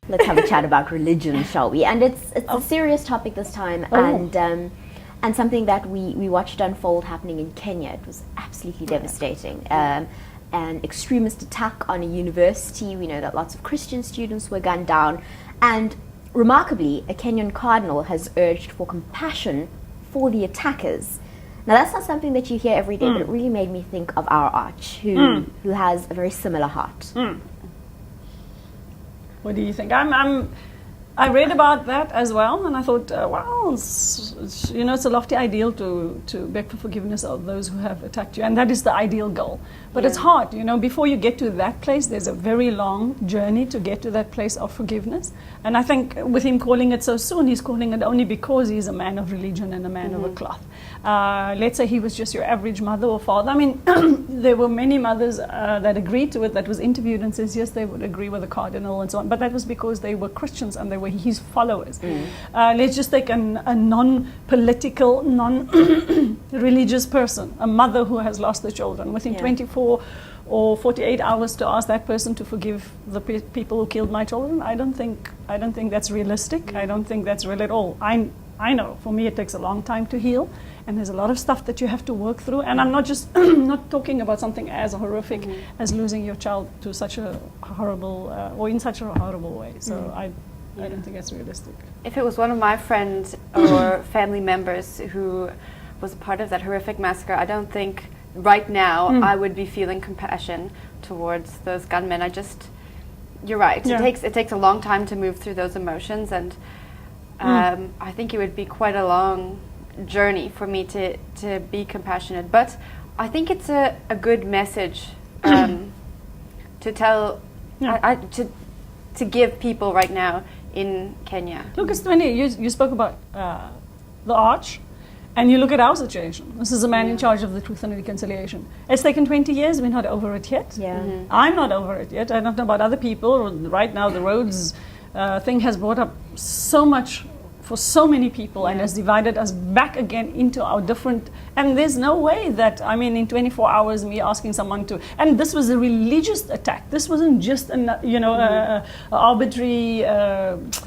Let's have a chat about religion, shall we? And it's a serious topic this time, and something that we watched unfold happening in Kenya. It was absolutely devastating. An extremist attack on a university. We know that lots of Christian students were gunned down, and remarkably, a Kenyan cardinal has urged for compassion for the attackers. Now, that's not something that you hear every day, but it really made me think of our Arch, who has a very similar heart. What do you think? I read about that as well, and I thought, wow, it's a lofty ideal to beg for forgiveness of those who have attacked you, and that is the ideal goal. But it's hard, before you get to that place, there's a very long journey to get to that place of forgiveness. And I think with him calling it so soon, he's calling it only because he's a man of religion and a man of a cloth. Let's say he was just your average mother or father. I mean, there were many mothers that agreed to it, that was interviewed and says, yes, they would agree with the cardinal and so on. But that was because they were Christians and they were his followers. Let's just take a non-political, non-religious person, a mother who has lost their children. Within 24 or 48 hours to ask that person to forgive the people who killed my children, I don't think that's realistic. I don't think that's real at all. I know, for me it takes a long time to heal, and there's a lot of stuff that you have to work through, and I'm not just not talking about something as horrific as losing your child to such a horrible or in such a horrible way. So I don't think that's realistic. If it was one of my friends or family members who was part of that horrific massacre, I don't think right now I would be feeling compassion towards those gunmen. You're right. It takes a long time to move through those emotions, and I think it would be quite a long journey for me to be compassionate. But I think it's a good message to tell, to give people right now in Kenya. Look, it's 20. You spoke about the Arch, and you look at our situation. This is a man in charge of the Truth and Reconciliation. It's taken 20 years. We're not over it yet. I'm not over it yet. I don't know about other people. Right now, the roads thing has brought up so much for so many people and has divided us back again into our different, and there's no way that, in 24 hours me asking someone to, and this was a religious attack. This wasn't just a arbitrary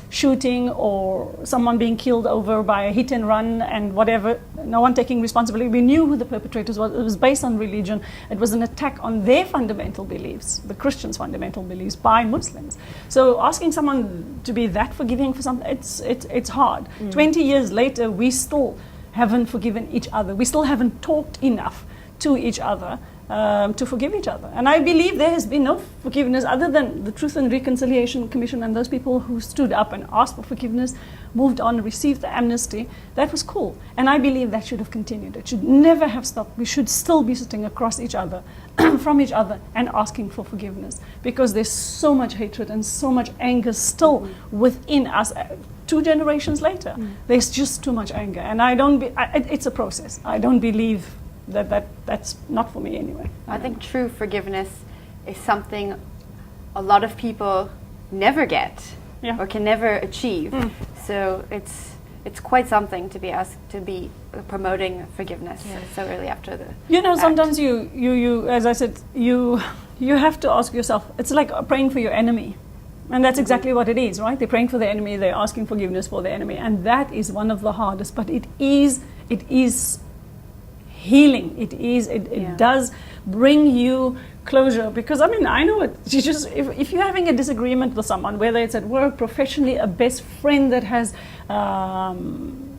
shooting or someone being killed over by a hit and run and whatever, no one taking responsibility. We knew who the perpetrators was. It was based on religion. It was an attack on their fundamental beliefs, the Christians' fundamental beliefs, by Muslims. So asking someone to be that forgiving for something, it's hard. 20 years later, we still haven't forgiven each other. We still haven't talked enough to each other to forgive each other. And I believe there has been no forgiveness other than the Truth and Reconciliation Commission and those people who stood up and asked for forgiveness, moved on, received the amnesty. That was cool. And I believe that should have continued. It should never have stopped. We should still be sitting across each other, from each other, and asking for forgiveness. Because there's so much hatred and so much anger still within us. 2 generations later, there's just too much anger. And it's a process. I don't believe that's not for me anyway. I think true forgiveness is something a lot of people never get or can never achieve. So it's quite something to be asked to be promoting forgiveness so early after the act. Sometimes you as I said, you have to ask yourself, it's like praying for your enemy. And that's exactly what it is, right? They're praying for the enemy, they're asking forgiveness for the enemy, and that is one of the hardest, but it is healing. It does bring you closure, because I know it. If you're having a disagreement with someone, whether it's at work, professionally, a best friend that has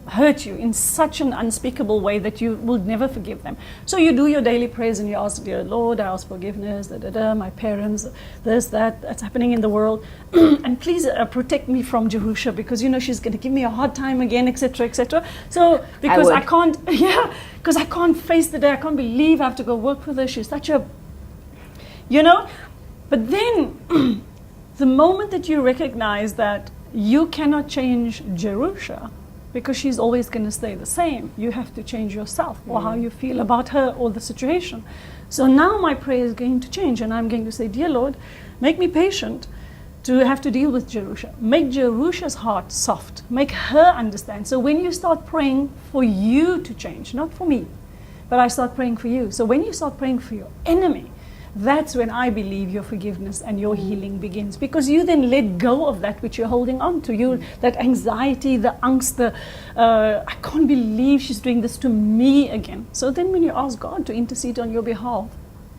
hurt you in such an unspeakable way that you will never forgive them. So you do your daily prayers and you ask, dear Lord, I ask forgiveness, my parents, that's happening in the world. And please protect me from Jerusha, because she's going to give me a hard time again, etc., etc. So because I can't face the day, I can't believe I have to go work with her. She's such a, but then the moment that you recognize that you cannot change Jerusha, because she's always going to stay the same. You have to change yourself or how you feel about her or the situation. So now my prayer is going to change, and I'm going to say, dear Lord, make me patient to have to deal with Jerusha. Make Jerusha's heart soft. Make her understand. So when you start praying for you to change, not for me, but I start praying for you. So when you start praying for your enemy, that's when I believe your forgiveness and your healing begins, because you then let go of that which you're holding on to. You that anxiety, the angst, the I can't believe she's doing this to me again. So then when you ask God to intercede on your behalf,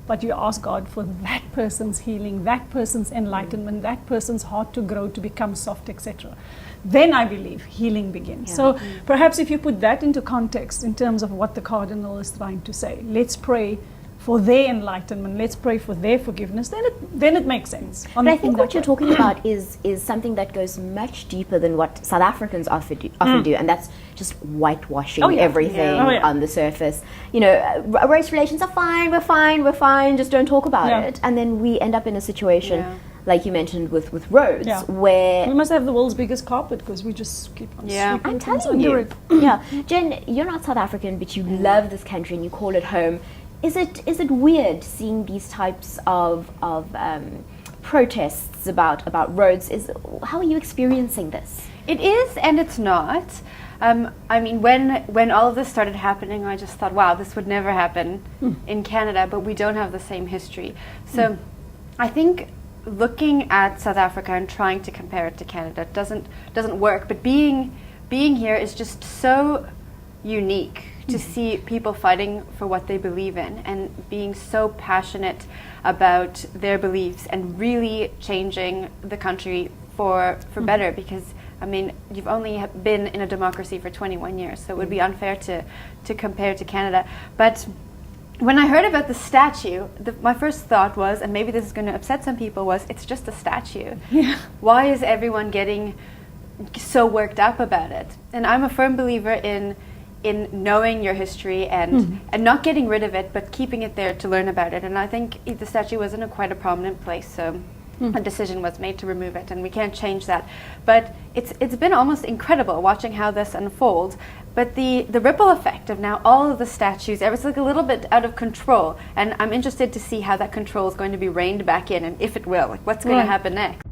but you ask God for that person's healing, that person's enlightenment, that person's heart to grow, to become soft, etc., then I believe healing begins. Yeah. So perhaps if you put that into context in terms of what the Cardinal is trying to say, let's pray for their enlightenment, let's pray for their forgiveness, then it makes sense. But I think what you're talking about is something that goes much deeper than what South Africans often do, and that's just whitewashing everything on the surface. You know, race relations are fine, we're fine, just don't talk about it. And then we end up in a situation, like you mentioned with Rhodes, where... We must have the world's biggest carpet because we just keep on sweeping I'm things telling under you. it. Yeah. Jen, you're not South African, but you love this country and you call it home. Is it weird seeing these types of protests about Rhodes? How are you experiencing this? It is and it's not. I mean, when all of this started happening, I just thought, wow, this would never happen in Canada, but we don't have the same history. So I think looking at South Africa and trying to compare it to Canada doesn't work. But being here is just so unique to see people fighting for what they believe in and being so passionate about their beliefs and really changing the country for better, because I mean, you've only been in a democracy for 21 years, so it would be unfair to compare to Canada. But when I heard about the statue, my first thought was, and maybe this is going to upset some people, was it's just a statue. Yeah. Why is everyone getting so worked up about it? And I'm a firm believer in knowing your history and not getting rid of it, but keeping it there to learn about it. And I think the statue was in quite a prominent place, so a decision was made to remove it, and we can't change that. But it's been almost incredible watching how this unfolds. But the ripple effect of now all of the statues, it was like a little bit out of control, and I'm interested to see how that control is going to be reined back in, and if it will, like what's going to happen next.